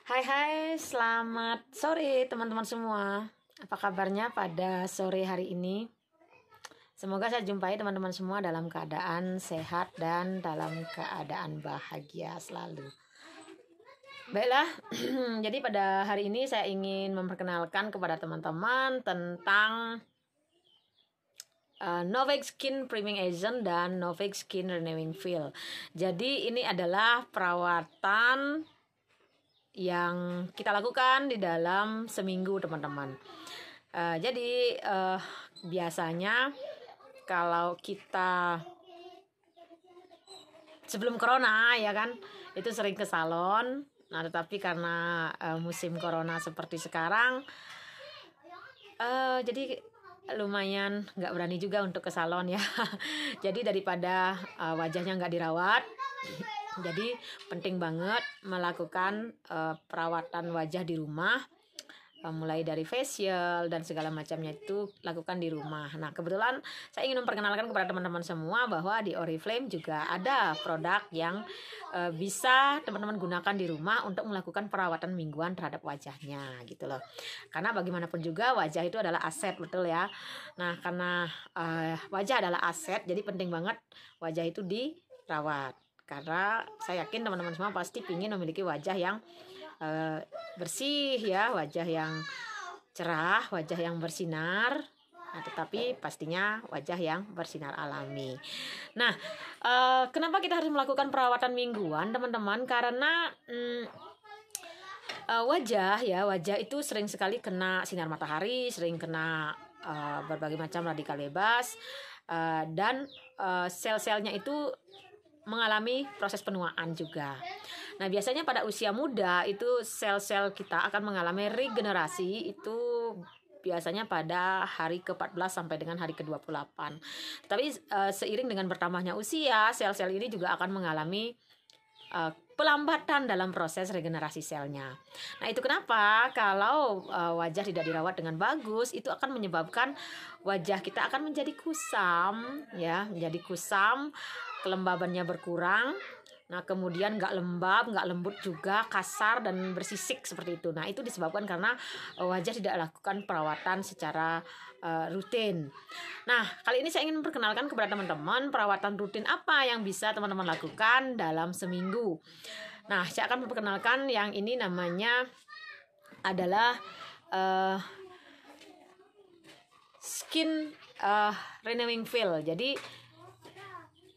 Hai hai, selamat sore teman-teman semua. Apa kabarnya pada sore hari ini? Semoga saya jumpai teman-teman semua dalam keadaan sehat dan dalam keadaan bahagia selalu. Baiklah, jadi pada hari ini saya ingin memperkenalkan kepada teman-teman tentang Novec Skin Priming Agent dan Novec Skin Renewing Feel. Jadi ini adalah perawatan yang kita lakukan di dalam seminggu teman-teman. Jadi biasanya kalau kita sebelum corona ya kan itu sering ke salon. Nah tetapi karena musim corona seperti sekarang, jadi lumayan nggak berani juga untuk ke salon ya. Jadi daripada wajahnya nggak dirawat, jadi penting banget melakukan perawatan wajah di rumah, mulai dari facial dan segala macamnya itu lakukan di rumah. Nah kebetulan saya ingin memperkenalkan kepada teman-teman semua bahwa di Oriflame juga ada produk yang bisa teman-teman gunakan di rumah untuk melakukan perawatan mingguan terhadap wajahnya gitu loh. Karena bagaimanapun juga wajah itu adalah aset, betul ya. Nah karena wajah adalah aset, jadi penting banget wajah itu dirawat. Karena saya yakin teman-teman semua pasti ingin memiliki wajah yang bersih ya, wajah yang cerah, wajah yang bersinar. Nah, tetapi pastinya wajah yang bersinar alami. Nah, kenapa kita harus melakukan perawatan mingguan, teman-teman? Karena wajah itu sering sekali kena sinar matahari, sering kena berbagai macam radikal bebas, dan sel-selnya itu mengalami proses penuaan juga. Nah, biasanya pada usia muda itu sel-sel kita akan mengalami regenerasi itu biasanya pada hari ke-14 sampai dengan hari ke-28. Tapi seiring dengan bertambahnya usia, sel-sel ini juga akan mengalami pelambatan dalam proses regenerasi selnya. Nah, itu kenapa kalau wajah tidak dirawat dengan bagus, itu akan menyebabkan wajah kita akan menjadi kusam, ya, menjadi kusam, kelembabannya berkurang. Nah, kemudian nggak lembab, nggak lembut juga, kasar dan bersisik seperti itu. Nah, itu disebabkan karena wajah tidak lakukan perawatan secara rutin. Nah, kali ini saya ingin memperkenalkan kepada teman-teman perawatan rutin apa yang bisa teman-teman lakukan dalam seminggu. Nah, saya akan memperkenalkan yang ini namanya adalah Skin Renewing Feel. Jadi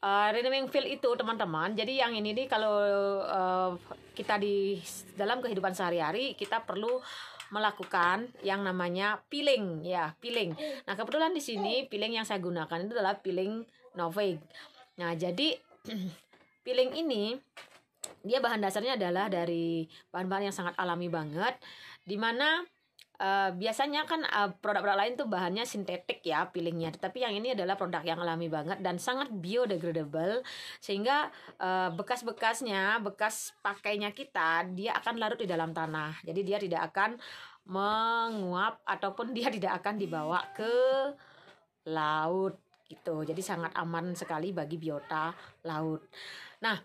renewing feel itu teman-teman, jadi yang ini nih kalau kita di dalam kehidupan sehari-hari kita perlu melakukan yang namanya peeling ya, peeling. Nah kebetulan di sini peeling yang saya gunakan itu adalah peeling Novec. Nah jadi peeling ini dia bahan dasarnya adalah dari bahan-bahan yang sangat alami banget, dimana biasanya kan produk-produk lain tuh bahannya sintetik ya peelingnya, tapi yang ini adalah produk yang alami banget dan sangat biodegradable, sehingga bekas-bekasnya, bekas pakainya kita, dia akan larut di dalam tanah, jadi dia tidak akan menguap ataupun dia tidak akan dibawa ke laut gitu. Jadi sangat aman sekali bagi biota laut. Nah,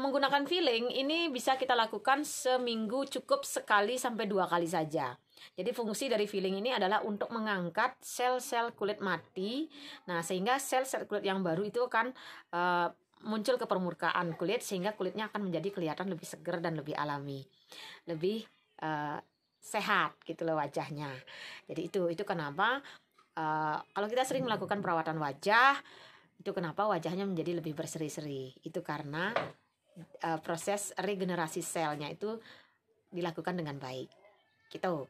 menggunakan peeling ini bisa kita lakukan seminggu cukup sekali sampai 2 kali saja. Jadi fungsi dari peeling ini adalah untuk mengangkat sel-sel kulit mati. Nah, sehingga sel-sel kulit yang baru itu akan muncul ke permukaan kulit, sehingga kulitnya akan menjadi kelihatan lebih segar dan lebih alami, lebih sehat gitu loh wajahnya. Jadi itu kenapa kalau kita sering melakukan perawatan wajah, itu kenapa wajahnya menjadi lebih berseri-seri. Itu karena proses regenerasi selnya itu dilakukan dengan baik. Gitu.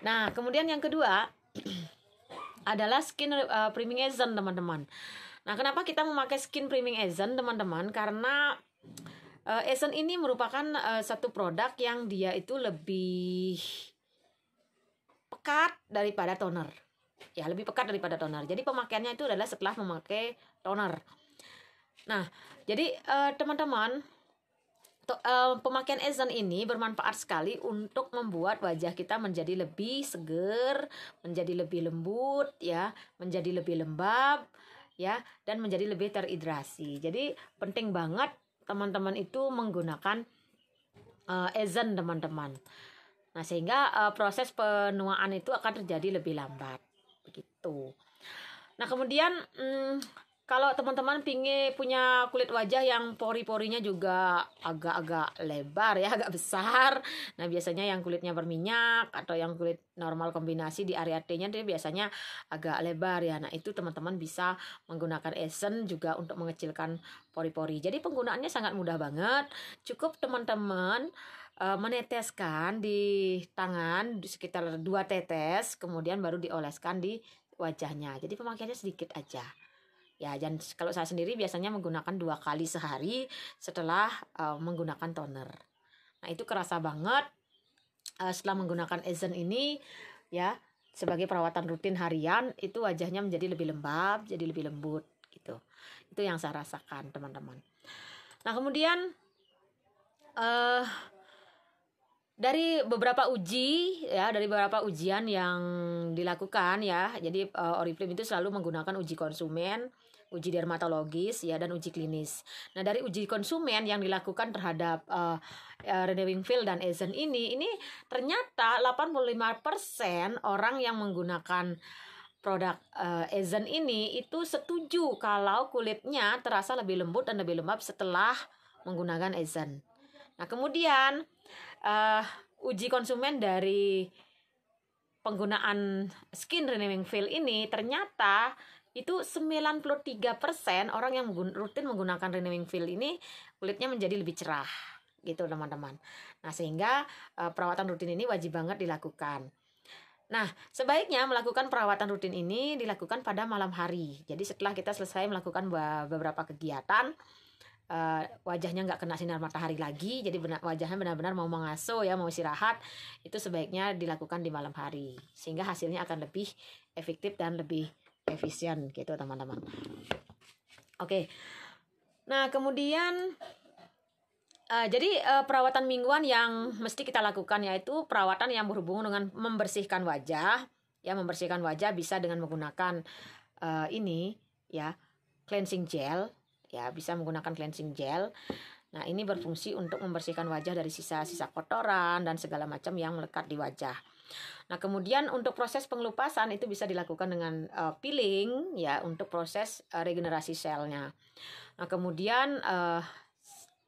Nah, kemudian yang kedua adalah skin priming agent, teman-teman. Nah, kenapa kita memakai skin priming agent, teman-teman? Karena agent ini merupakan satu produk yang dia itu lebih pekat daripada toner. Ya, lebih pekat daripada toner. Jadi pemakaiannya itu adalah setelah memakai toner. Nah, jadi teman-teman, pemakaian agent ini bermanfaat sekali untuk membuat wajah kita menjadi lebih seger, menjadi lebih lembut ya, menjadi lebih lembab ya, dan menjadi lebih terhidrasi. Jadi penting banget teman-teman itu menggunakan Ezen teman-teman. Nah, sehingga proses penuaan itu akan terjadi lebih lambat begitu. Nah, kemudian kalau teman-teman pingin punya kulit wajah yang pori-porinya juga agak-agak lebar ya, agak besar. Nah, biasanya yang kulitnya berminyak atau yang kulit normal kombinasi di area T-nya dia biasanya agak lebar ya. Nah, itu teman-teman bisa menggunakan Ezen juga untuk mengecilkan pori-pori. Jadi penggunaannya sangat mudah banget. Cukup teman-teman meneteskan di tangan sekitar 2 tetes, kemudian baru dioleskan di wajahnya. Jadi pemakaiannya sedikit aja. Ya, dan kalau saya sendiri biasanya menggunakan 2 kali sehari setelah menggunakan toner. Nah, itu kerasa banget setelah menggunakan Ezen ini ya, sebagai perawatan rutin harian, itu wajahnya menjadi lebih lembab, jadi lebih lembut gitu. Itu yang saya rasakan, teman-teman. Nah, kemudian dari beberapa ujian yang dilakukan ya. Jadi Oriflame itu selalu menggunakan uji konsumen, uji dermatologis ya, dan uji klinis. Nah, dari uji konsumen yang dilakukan terhadap Renewing Field dan Ezen ini ternyata 85% orang yang menggunakan produk Ezen ini itu setuju kalau kulitnya terasa lebih lembut dan lebih lembab setelah menggunakan Ezen. Nah, kemudian uji konsumen dari penggunaan Skin Renewing Field ini ternyata itu 93% orang yang rutin menggunakan Renewing Field ini kulitnya menjadi lebih cerah gitu, teman-teman. Nah, sehingga perawatan rutin ini wajib banget dilakukan. Nah, sebaiknya melakukan perawatan rutin ini dilakukan pada malam hari. Jadi setelah kita selesai melakukan beberapa kegiatan, wajahnya nggak kena sinar matahari lagi, jadi wajahnya benar-benar mau mengasuh ya, mau istirahat, itu sebaiknya dilakukan di malam hari sehingga hasilnya akan lebih efektif dan lebih efisien gitu, teman-teman. Oke. Nah, kemudian jadi perawatan mingguan yang mesti kita lakukan yaitu perawatan yang berhubungan dengan membersihkan wajah. Ya, membersihkan wajah bisa dengan menggunakan ini ya, cleansing gel. Ya, bisa menggunakan cleansing gel. Nah, ini berfungsi untuk membersihkan wajah dari sisa-sisa kotoran dan segala macam yang melekat di wajah. Nah, kemudian untuk proses pengelupasan itu bisa dilakukan dengan peeling ya, untuk proses regenerasi selnya. Nah, kemudian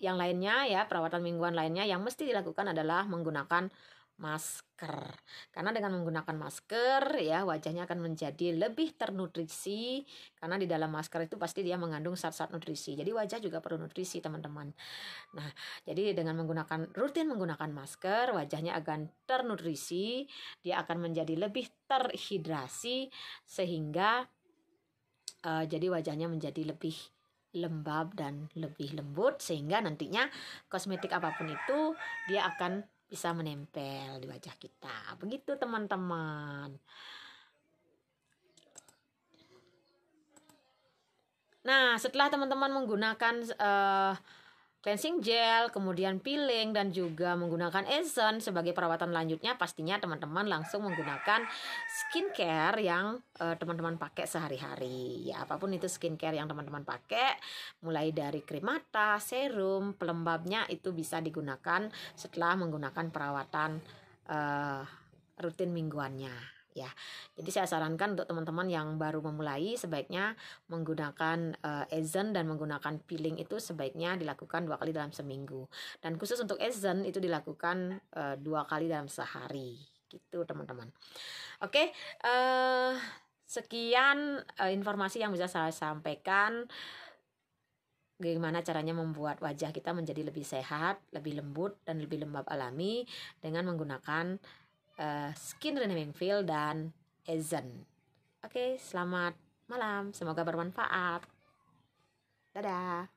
yang lainnya ya, perawatan mingguan lainnya yang mesti dilakukan adalah menggunakan masker. Karena dengan menggunakan masker ya, wajahnya akan menjadi lebih ternutrisi karena di dalam masker itu pasti dia mengandung zat-zat nutrisi. Jadi wajah juga perlu nutrisi, teman-teman. Nah, jadi dengan rutin menggunakan masker, wajahnya akan ternutrisi, dia akan menjadi lebih terhidrasi sehingga jadi wajahnya menjadi lebih lembab dan lebih lembut, sehingga nantinya kosmetik apapun itu dia akan bisa menempel di wajah kita. Begitu, teman-teman. Nah, setelah teman-teman menggunakan cleansing gel, kemudian peeling, dan juga menggunakan Ezen sebagai perawatan lanjutnya, pastinya teman-teman langsung menggunakan skincare yang teman-teman pakai sehari-hari. Ya, apapun itu skincare yang teman-teman pakai, mulai dari krim mata, serum, pelembabnya itu bisa digunakan setelah menggunakan perawatan rutin mingguannya. Ya, jadi saya sarankan untuk teman-teman yang baru memulai sebaiknya menggunakan Ezen dan menggunakan peeling itu sebaiknya dilakukan 2 kali dalam seminggu. Dan khusus untuk Ezen itu dilakukan 2 kali dalam sehari, gitu, teman-teman. Oke, sekian informasi yang bisa saya sampaikan. Bagaimana caranya membuat wajah kita menjadi lebih sehat, lebih lembut, dan lebih lembab alami dengan menggunakan Skin Renewing Field dan Ezen. Oke, selamat malam. Semoga bermanfaat. Dadah.